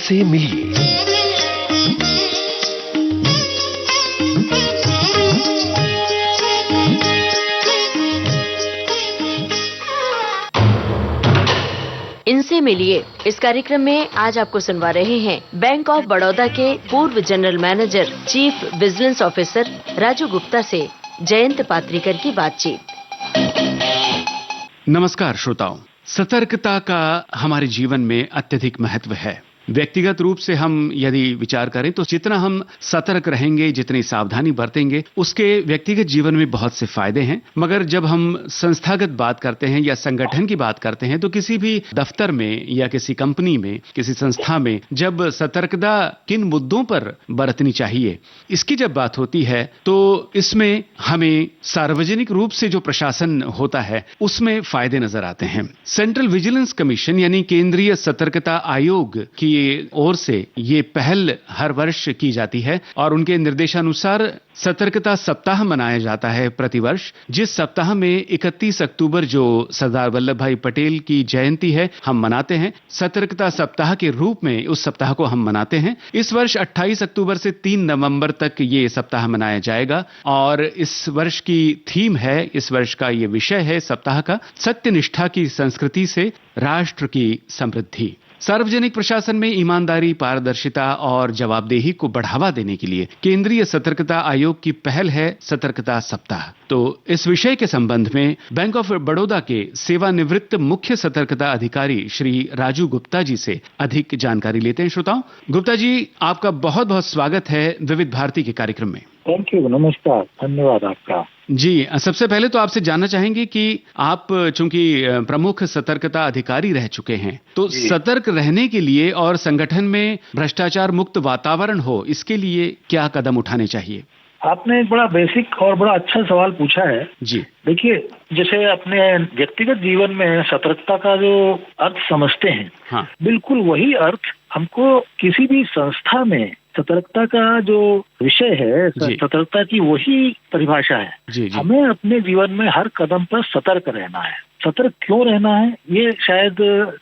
इनसे मिलिए। इनसे मिलिए। इस कार्यक्रम में आज आपको सुनवा रहे हैं बैंक ऑफ बड़ौदा के पूर्व general manager, chief vigilance officer Raju Gupta से जयंत पात्रीकर की बातचीत। नमस्कार श्रोताओं, सतर्कता का हमारे जीवन में अत्यधिक महत्व है। व्यक्तिगत रूप से हम यदि विचार करें तो जितना हम सतर्क रहेंगे, जितनी सावधानी बरतेंगे, उसके व्यक्तिगत जीवन में बहुत से फायदे हैं। मगर जब हम संस्थागत बात करते हैं या संगठन की बात करते हैं तो किसी भी दफ्तर में या किसी कंपनी में, किसी संस्था में जब सतर्कता किन मुद्दों पर बरतनी चाहिए, इसकी जब बात होती है तो इसमें हमें सार्वजनिक रूप से जो प्रशासन होता है उसमें फायदे नजर आते हैं। सेंट्रल विजिलेंस कमीशन यानी केंद्रीय सतर्कता आयोग की ओर से ये पहल हर वर्ष की जाती है और उनके निर्देशानुसार सतर्कता सप्ताह मनाया जाता है प्रतिवर्ष। जिस सप्ताह में 31 अक्टूबर जो सरदार वल्लभ भाई पटेल की जयंती है, हम मनाते हैं। सतर्कता सप्ताह के रूप में उस सप्ताह को हम मनाते हैं। इस वर्ष 28 अक्टूबर से 3 नवंबर तक ये सप्ताह मनाया जाएगा और इस वर्ष की थीम है, इस वर्ष का ये विषय है सप्ताह का, सत्यनिष्ठा की संस्कृति से राष्ट्र की समृद्धि। सार्वजनिक प्रशासन में ईमानदारी, पारदर्शिता और जवाबदेही को बढ़ावा देने के लिए केंद्रीय सतर्कता आयोग की पहल है सतर्कता सप्ताह। तो इस विषय के संबंध में बैंक ऑफ बड़ौदा के सेवानिवृत्त मुख्य सतर्कता अधिकारी श्री राजू गुप्ता जी से अधिक जानकारी लेते हैं। श्रोताओं, गुप्ता जी, आपका बहुत बहुत स्वागत है विविध भारती के कार्यक्रम में। थैंक यू, नमस्कार, धन्यवाद आपका। जी, सबसे पहले तो आपसे जानना चाहेंगे कि आप चूंकि प्रमुख सतर्कता अधिकारी रह चुके हैं, तो सतर्क रहने के लिए और संगठन में भ्रष्टाचार मुक्त वातावरण हो, इसके लिए क्या कदम उठाने चाहिए? आपने एक बड़ा बेसिक और बड़ा अच्छा सवाल पूछा है जी। देखिए, जैसे अपने व्यक्तिगत जीवन में सतर्कता का जो अर्थ समझते हैं, हाँ, बिल्कुल वही अर्थ हमको किसी भी संस्था में सतर्कता का जो विषय है, सतर्कता की वही परिभाषा है। जी। हमें अपने जीवन में हर कदम पर सतर्क रहना है। सतर्क क्यों रहना है, ये शायद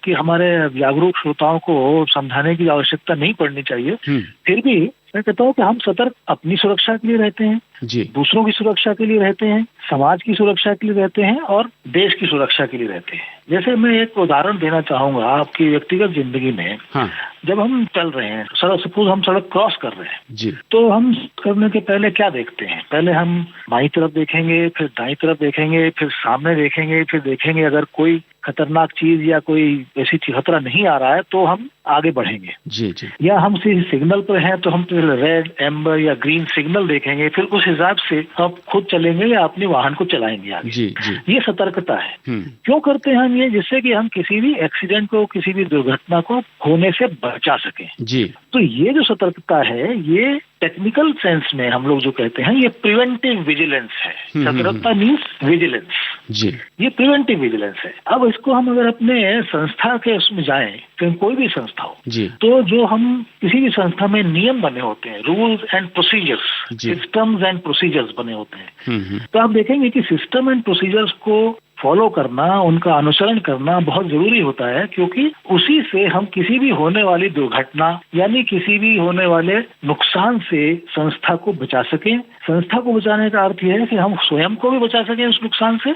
कि हमारे जागरूक श्रोताओं को समझाने की आवश्यकता नहीं पड़नी चाहिए। फिर भी मैं कहता हूँ कि हम सतर्क अपनी सुरक्षा के लिए रहते हैं, जी, दूसरों की सुरक्षा के लिए रहते हैं, समाज की सुरक्षा के लिए रहते हैं और देश की सुरक्षा के लिए रहते हैं। जैसे मैं एक उदाहरण देना चाहूंगा आपकी व्यक्तिगत जिंदगी में। हाँ। जब हम चल रहे हैं, सपोज हम सड़क क्रॉस कर रहे हैं जी, तो हम करने के पहले क्या देखते हैं? पहले हम बाईं तरफ देखेंगे, फिर दाईं तरफ देखेंगे, फिर सामने देखेंगे, फिर देखेंगे अगर कोई खतरनाक चीज या कोई ऐसी खतरा नहीं आ रहा है तो हम आगे बढ़ेंगे। जी जी। या हम सिग्नल पर हैं तो हम रेड, एम्बर या ग्रीन सिग्नल देखेंगे, फिर उस हिसाब से हम खुद चलेंगे या अपने वाहन को चलाएंगे आगे। जी जी। ये सतर्कता है। क्यों करते हैं हम ये? जिससे कि हम किसी भी एक्सीडेंट को, किसी भी दुर्घटना को होने से बचा सकें। जी। तो ये जो सतर्कता है, ये टेक्निकल सेंस में हम लोग जो कहते हैं, ये प्रिवेंटिव विजिलेंस है। सतर्कता मीन्स विजिलेंस। जी, ये प्रिवेंटिव विजिलेंस है। अब इसको हम अगर अपने संस्था के उसमें जाएं, फिर कोई भी संस्था हो जी, तो जो हम किसी भी संस्था में नियम बने होते हैं, rules and procedures, systems and procedures बने होते हैं। तो आप देखेंगे कि सिस्टम एंड प्रोसीजर्स को फॉलो करना, उनका अनुसरण करना बहुत जरूरी होता है, क्योंकि उसी से हम किसी भी होने वाली दुर्घटना यानी किसी भी होने वाले नुकसान से संस्था को बचा सकें। संस्था को बचाने का अर्थ यह है कि हम स्वयं को भी बचा सकें उस नुकसान से,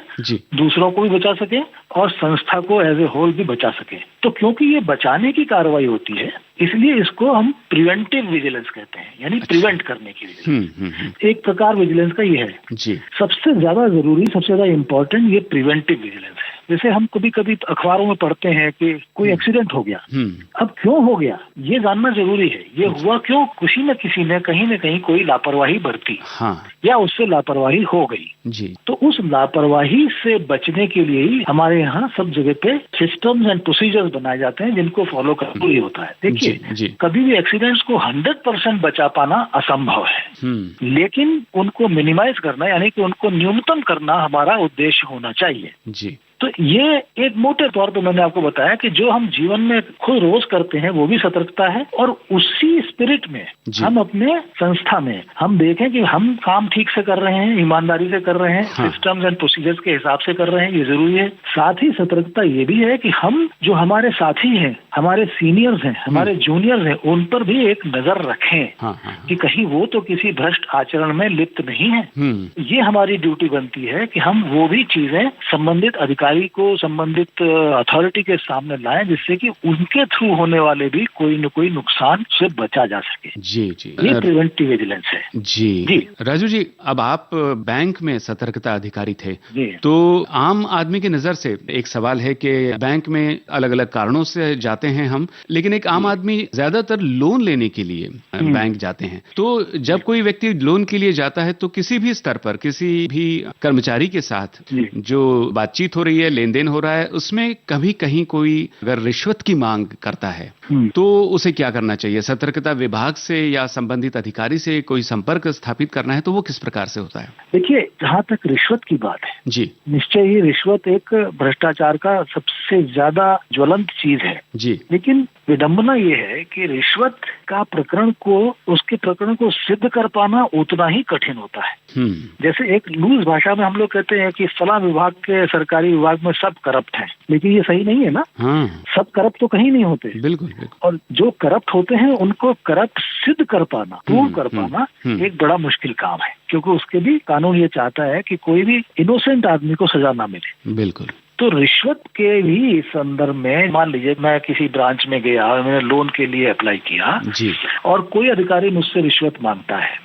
दूसरों को भी बचा सकें और संस्था को एज ए होल भी बचा सकें। तो क्योंकि ये बचाने की कार्रवाई होती है, इसलिए इसको हम प्रिवेंटिव विजिलेंस कहते हैं, यानी प्रिवेंट करने की विजिलेंस। एक प्रकार विजिलेंस का ये है जी। सबसे ज्यादा जरूरी, सबसे ज्यादा इम्पोर्टेंट ये प्रिवेंटिव विजिलेंस है। जैसे हम कभी कभी अखबारों में पढ़ते हैं कि कोई एक्सीडेंट हो गया। अब क्यों हो गया ये जानना जरूरी है। ये हुआ क्यों? किसी न किसी ने कहीं न कहीं कोई लापरवाही बरती, या उससे लापरवाही हो गई जी। तो उस लापरवाही से बचने के लिए ही हमारे यहाँ सब जगह पे सिस्टम्स एंड प्रोसीजर्स बनाए जाते हैं, जिनको फॉलो करना जरूरी होता है। देखिए, कभी भी एक्सीडेंट्स को 100% बचा पाना असंभव है, लेकिन उनको मिनिमाइज करना यानी कि उनको न्यूनतम करना हमारा उद्देश्य होना चाहिए जी। तो ये एक मोटे तौर पे मैंने आपको बताया कि जो हम जीवन में खुद रोज करते हैं वो भी सतर्कता है, और उसी स्पिरिट में हम अपने संस्था में हम देखें कि हम काम ठीक से कर रहे हैं, ईमानदारी से कर रहे हैं, सिस्टम्स एंड प्रोसीजर्स के हिसाब से कर रहे हैं, ये जरूरी है। साथ ही सतर्कता ये भी है कि हम जो हमारे साथी हैं, हमारे सीनियर्स हैं, हमारे जूनियर्स हैं, उन पर भी एक नजर रखें कि कहीं वो तो किसी भ्रष्ट आचरण में लिप्त नहीं है। ये हमारी ड्यूटी बनती है कि हम वो भी चीजें संबंधित अधिकारी को, संबंधित अथॉरिटी के सामने लाएं, जिससे कि उनके थ्रू होने वाले भी कोई न कोई नुकसान से बचा जा सके। जी जी, ये प्रिवेंटिव विजिलेंस है। जी राजू जी, अब आप बैंक में सतर्कता अधिकारी थे, तो आम आदमी की नजर से एक सवाल है कि बैंक में अलग अलग कारणों से जाते हैं हम, लेकिन एक आम आदमी ज्यादातर लोन लेने के लिए बैंक जाते हैं। तो जब कोई व्यक्ति लोन के लिए जाता है तो किसी भी स्तर पर किसी भी कर्मचारी के साथ जो बातचीत हो रही है, लेन देन हो रहा है, उसमें कभी कहीं कोई अगर रिश्वत की मांग करता है तो उसे क्या करना चाहिए? सतर्कता विभाग से या संबंधित अधिकारी से कोई संपर्क स्थापित करना है तो वो किस प्रकार से होता है? देखिए, जहाँ तक रिश्वत की बात है जी, निश्चय ही रिश्वत एक भ्रष्टाचार का सबसे ज्यादा ज्वलंत चीज है जी, लेकिन विडंबना ये है कि रिश्वत का प्रकरण को, उसके प्रकरण को सिद्ध कर पाना उतना ही कठिन होता है। जैसे एक लूज भाषा में हम लोग कहते हैं कि फला विभाग के सरकारी विभाग में सब करप्ट हैं, लेकिन ये सही नहीं है ना। सब करप्ट तो कहीं नहीं होते। बिल्कुल। और जो करप्ट होते हैं उनको करप्ट सिद्ध कर पाना, प्रूव कर पाना एक बड़ा मुश्किल काम है, क्योंकि उसके भी कानून ये चाहता है कि कोई भी इनोसेंट आदमी को सजा ना मिले। बिल्कुल। तो रिश्वत के भी संदर्भ में मान लीजिए मैं किसी ब्रांच में गया और मैंने लोन के लिए अप्लाई किया जी, और कोई अधिकारी मुझसे रिश्वत मांगता है,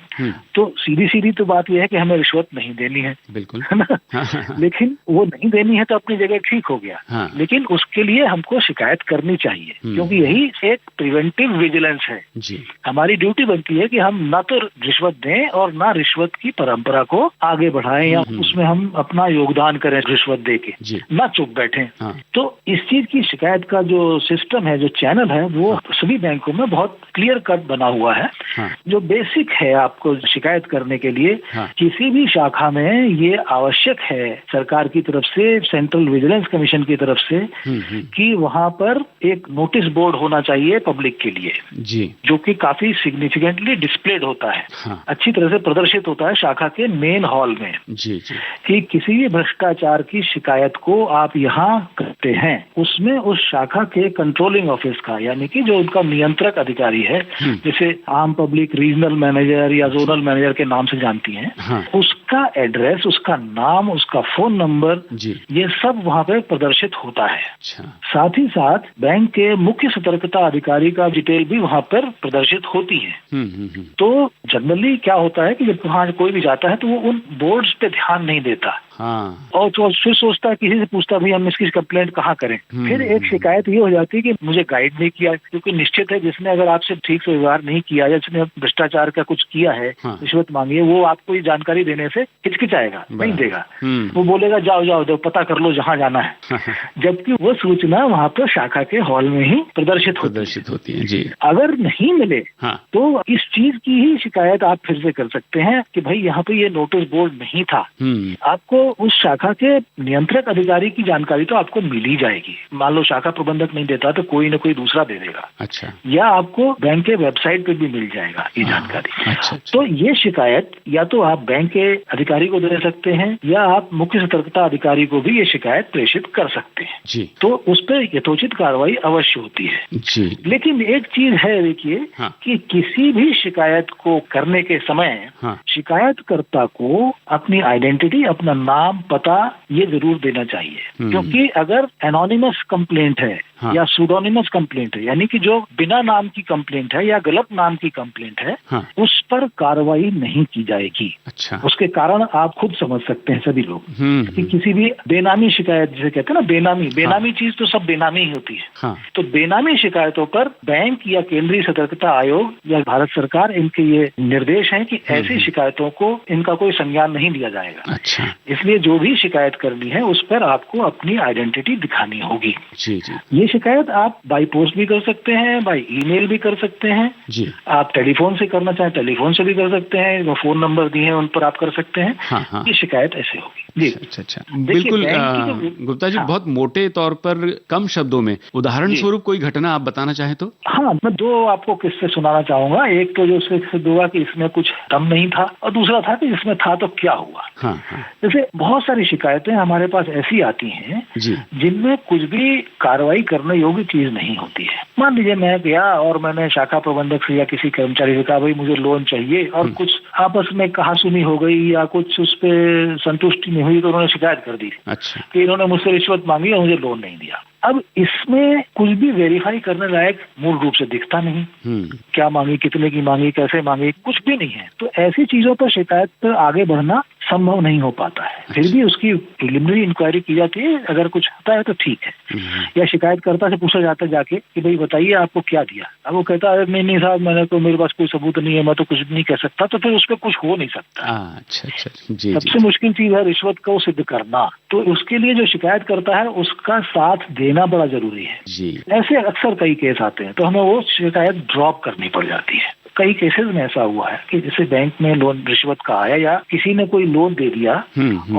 तो सीधी सीधी तो बात यह है कि हमें रिश्वत नहीं देनी है, बिल्कुल, है ना। लेकिन वो नहीं देनी है तो अपनी जगह ठीक हो गया, लेकिन उसके लिए हमको शिकायत करनी चाहिए, क्योंकि यही एक प्रिवेंटिव विजिलेंस है जी। हमारी ड्यूटी बनती है कि हम ना तो रिश्वत दें और ना रिश्वत की परंपरा को आगे बढ़ाएं या उसमें हम अपना योगदान करें रिश्वत दे के, ना चुप बैठे। तो इस चीज की शिकायत का जो सिस्टम है, जो चैनल है, वो सभी बैंकों में बहुत क्लियर कट बना हुआ है। जो बेसिक है आपको शिकायत करने के लिए किसी भी शाखा में ये आवश्यक है सरकार की तरफ से, सेंट्रल विजिलेंस कमीशन की तरफ से, कि वहां पर एक नोटिस बोर्ड होना चाहिए पब्लिक के लिए जी, जो कि काफी सिग्निफिकेंटली डिस्प्लेड होता है, अच्छी तरह से प्रदर्शित होता है शाखा के मेन हॉल में जी, कि किसी भी भ्रष्टाचार की शिकायत को आप यहाँ करते हैं, उसमें उस शाखा के कंट्रोलिंग ऑफिस का, यानी कि जो उनका नियंत्रक अधिकारी है, जैसे आम पब्लिक रीजनल मैनेजर या जोनल मैनेजर के नाम से जानती हैं, उसका एड्रेस, उसका नाम, उसका फोन नंबर, ये सब वहाँ पे प्रदर्शित होता है। साथ ही साथ बैंक के मुख्य सतर्कता अधिकारी का डिटेल भी वहाँ पर प्रदर्शित होती है। तो जनरली क्या होता है कि जब वहाँ कोई भी जाता है तो वो उन बोर्ड्स पे ध्यान नहीं देता और तो फिर सोचता है, किसी से पूछता भाई हम इसकी कंप्लेंट कहाँ करें। फिर एक शिकायत ये हो जाती है कि मुझे गाइड नहीं किया, क्योंकि निश्चित है जिसने अगर आपसे ठीक से व्यवहार नहीं किया या जिसने भ्रष्टाचार का कुछ किया है, रिश्वत मांगी है, वो आपको ये जानकारी देने से हिचकिचाएगा, नहीं देगा। वो बोलेगा जाओ जाओ दो, पता कर लो जहाँ जाना है, जबकि वो सूचना वहाँ पर शाखा के हॉल में ही प्रदर्शित होती है जी। अगर नहीं मिले तो इस चीज की ही शिकायत आप फिर से कर सकते हैं कि भाई यहाँ पे ये नोटिस बोर्ड नहीं था। आपको उस शाखा के नियंत्रक अधिकारी की जानकारी तो आपको मिल ही जाएगी। मान लो शाखा प्रबंधक नहीं देता तो कोई न कोई दूसरा दे देगा, अच्छा, या आपको बैंक के वेबसाइट पे भी मिल जाएगा ये जानकारी। अच्छा। तो ये शिकायत या तो आप बैंक के अधिकारी को दे सकते हैं या आप मुख्य सतर्कता अधिकारी को भी ये शिकायत प्रेषित कर सकते हैं जी। तो उस पर यथोचित कार्रवाई अवश्य होती है जी। लेकिन एक चीज है देखिए कि किसी भी शिकायत को करने के समय शिकायतकर्ता को अपनी आइडेंटिटी, अपना नाम, पता ये जरूर देना चाहिए, क्योंकि अगर एनोनिमस कंप्लेंट है या सूडोनिमस कंप्लेंट है, यानी कि जो बिना नाम की कंप्लेंट है या गलत नाम की कंप्लेंट है, उस पर कार्रवाई नहीं की जाएगी। अच्छा। उसके कारण आप खुद समझ सकते हैं सभी लोग कि किसी भी बेनामी शिकायत, जिसे कहते हैं ना बेनामी चीज तो सब बेनामी ही होती है। तो बेनामी शिकायतों पर बैंक या केंद्रीय सतर्कता आयोग या भारत सरकार, इनके ये निर्देश हैं कि ऐसी शिकायतों को इनका कोई संज्ञान नहीं लिया जाएगा। अच्छा। इसलिए जो भी शिकायत करनी है उस पर आपको अपनी आइडेंटिटी दिखानी होगी जी जी। ये शिकायत आप बाई पोस्ट भी कर सकते हैं, बाई ईमेल भी कर सकते हैं जी। आप टेलीफोन से करना चाहें टेलीफोन से भी कर सकते हैं, वो फोन नंबर दिए हैं उन पर आप कर सकते हैं। ये शिकायत ऐसे होगी जी अच्छा बिल्कुल गुप्ता जी, बहुत मोटे तौर पर कम शब्दों में उदाहरण स्वरूप कोई घटना आप बताना चाहें तो? हाँ, मैं दो आपको किस्से सुनाना चाहूंगा। एक तो जो सिद्ध हुआ कि इसमें कुछ दम नहीं था, और दूसरा था कि इसमें था तो क्या हुआ। हाँ। जैसे बहुत सारी शिकायतें हमारे पास ऐसी आती हैं जिनमें कुछ भी कार्रवाई करने योग्य चीज नहीं होती है। मान लीजिए मैं गया और मैंने शाखा प्रबंधक से या किसी कर्मचारी से कहा भाई मुझे लोन चाहिए, और कुछ आपस में कहासुनी हो गई या कुछ उस पर संतुष्टि नहीं हुई तो उन्होंने शिकायत कर दी। अच्छा। कि इन्होंने मुझसे रिश्वत मांगी और मुझे लोन नहीं दिया। अब इसमें कुछ भी वेरीफाई करने लायक मूल रूप से दिखता नहीं। क्या मांगी, कितने की मांगी, कैसे मांगी, कुछ भी नहीं है। तो ऐसी चीजों पर शिकायत पर आगे बढ़ना संभव नहीं हो पाता है। फिर भी उसकी प्रिलिमिनरी इंक्वायरी की जाती है, अगर कुछ होता है तो ठीक है। या शिकायतकर्ता से पूछा जाता है जाके कि भाई बताइए आपको क्या दिया। अब वो कहता है नहीं साहब, मैंने तो, मेरे पास कोई सबूत नहीं है, मैं तो कुछ भी नहीं कह सकता। तो फिर उस पर कुछ हो नहीं सकता। अच्छा सबसे मुश्किल चीज है रिश्वत को सिद्ध करना। तो उसके लिए जो शिकायत करता है उसका साथ देना बड़ा जरूरी है जी। ऐसे अक्सर कई केस आते हैं तो हमें वो शिकायत ड्रॉप करनी पड़ जाती है। कई केसेस में ऐसा हुआ है कि जैसे बैंक में लोन रिश्वत का आया या किसी ने कोई लोन दे दिया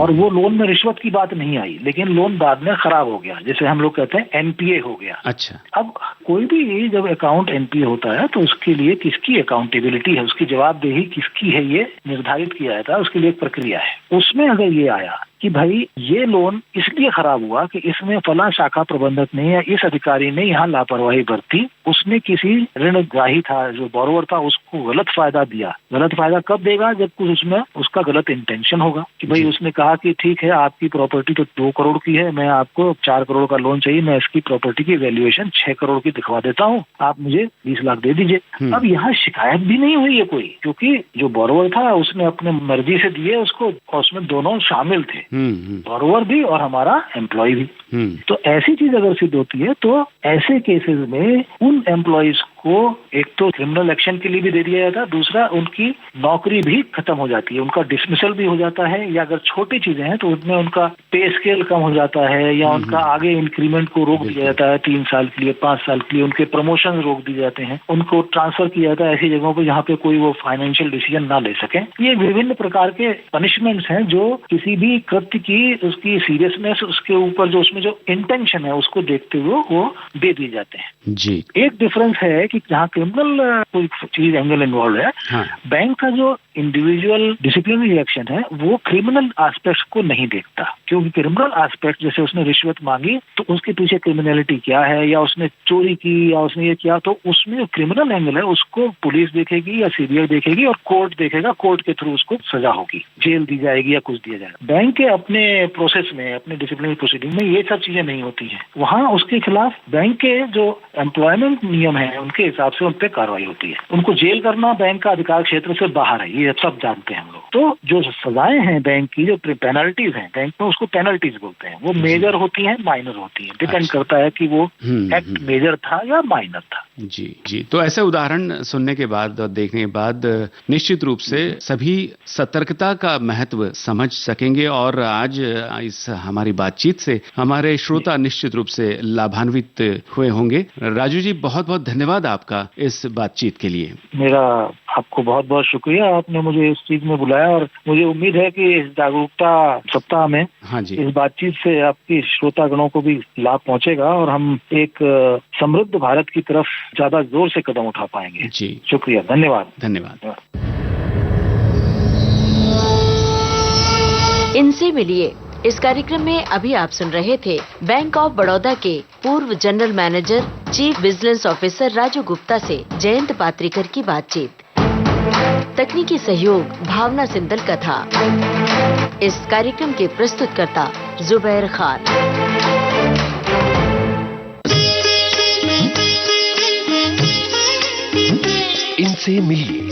और वो लोन में रिश्वत की बात नहीं आई, लेकिन लोन बाद में खराब हो गया, जैसे हम लोग कहते हैं एनपीए हो गया। अच्छा। अब कोई भी जब अकाउंट एनपीए होता है तो उसके लिए किसकी अकाउंटेबिलिटी है, उसकी जवाबदेही किसकी है, ये निर्धारित किया जाता है। उसके लिए एक प्रक्रिया है। उसमें अगर ये आया कि भाई ये लोन इसलिए खराब हुआ कि इसमें फला शाखा प्रबंधक ने या इस अधिकारी ने यहाँ लापरवाही बरती, उसने किसी ऋणग्राही था जो बोरोवर था उसको गलत फायदा दिया। गलत फायदा कब देगा? जब कुछ उसमें उसका गलत इंटेंशन होगा कि भाई उसने कहा कि ठीक है आपकी प्रॉपर्टी तो 2 करोड़ की है, मैं आपको 4 करोड़ का लोन चाहिए, मैं इसकी प्रॉपर्टी की वैल्यूएशन 6 करोड़ की दिखवा देता हूँ, आप मुझे 20 लाख दे दीजिए। अब यहाँ शिकायत भी नहीं हुई है कोई, क्योंकि जो बोरोवर था उसने अपने मर्जी से दिए उसको, और उसमें दोनों शामिल थे, बोरोवर भी और हमारा एम्प्लॉय भी। तो ऐसी चीज अगर सिद्ध होती है तो ऐसे केसेस में उन एम्प्लॉयज को एक तो क्रिमिनल एक्शन के लिए भी दे दिया जाता है, दूसरा उनकी नौकरी भी खत्म हो जाती है, उनका डिसमिसल भी हो जाता है, या अगर छोटी चीजें हैं तो उसमें उनका पे स्केल कम हो जाता है, या उनका आगे इंक्रीमेंट को रोक दिया जाता है 3 साल के लिए, 5 साल के लिए, उनके प्रमोशन रोक दिए जाते हैं, उनको ट्रांसफर किया जाता है ऐसी जगहों पर जहाँ पे कोई वो फाइनेंशियल डिसीजन ना ले सके। ये विभिन्न प्रकार के पनिशमेंट्स हैं जो किसी भी कृत्य की उसकी सीरियसनेस, उसके ऊपर जो उसमें जो इंटेंशन है उसको देखते हुए वो दे दिए जाते हैं जी। एक डिफरेंस है कि जहाँ क्रिमिनल कोई चीज एंगल इन्वॉल्व है, बैंक का जो इंडिविजुअल डिसिप्लिनरी एक्शन है वो क्रिमिनल एस्पेक्ट को नहीं देखता, क्योंकि क्रिमिनल एस्पेक्ट जैसे उसने रिश्वत मांगी तो उसके पीछे क्रिमिनलिटी क्या है, या उसने चोरी की या उसने ये किया, तो उसमें जो क्रिमिनल एंगल है उसको पुलिस देखेगी या सीबीआई देखेगी और कोर्ट देखेगा, कोर्ट के थ्रू उसको सजा होगी, जेल दी जाएगी या कुछ दिया जाएगा। बैंक के अपने प्रोसेस में, अपने डिसिप्लिनरी प्रोसीडिंग में ये सब चीजें नहीं होती है। वहाँ उसके खिलाफ बैंक के जो एम्प्लॉयमेंट नियम है उनके हिसाब से उन पर कार्रवाई होती है। उनको जेल करना बैंक का अधिकार क्षेत्र से बाहर है, ये सब जानते हैं हम लोग। तो जो सजाएं हैं बैंक की, जो पेनल्टीज हैं बैंक में, उसको पेनल्टीज बोलते हैं। वो मेजर होती हैं, माइनर होती हैं, डिपेंड करता है कि वो एक्ट मेजर था या माइनर था। जी। तो ऐसे उदाहरण सुनने के बाद और देखने के बाद निश्चित रूप से सभी सतर्कता का महत्व समझ सकेंगे, और आज इस हमारी बातचीत से हमारे श्रोता निश्चित रूप से लाभान्वित हुए होंगे। राजू जी, बहुत बहुत धन्यवाद आपका इस बातचीत के लिए। मेरा आपको बहुत बहुत शुक्रिया, आपने मुझे इस चीज में बुलाया, और मुझे उम्मीद है कि इस जागरूकता सप्ताह में इस बातचीत से आपकी श्रोतागणों को भी लाभ पहुंचेगा और हम एक समृद्ध भारत की तरफ ज्यादा जोर से कदम उठा पाएंगे जी। शुक्रिया, धन्यवाद। इनसे मिलिए इस कार्यक्रम में अभी आप सुन रहे थे बैंक ऑफ बड़ौदा के पूर्व general manager chief vigilance officer Raju Gupta से जयंत पात्रिकर की बातचीत। तकनीकी सहयोग भावना सिंदल का था। इस कार्यक्रम के प्रस्तुतकर्ता जुबैर खान। इनसे मिलिए।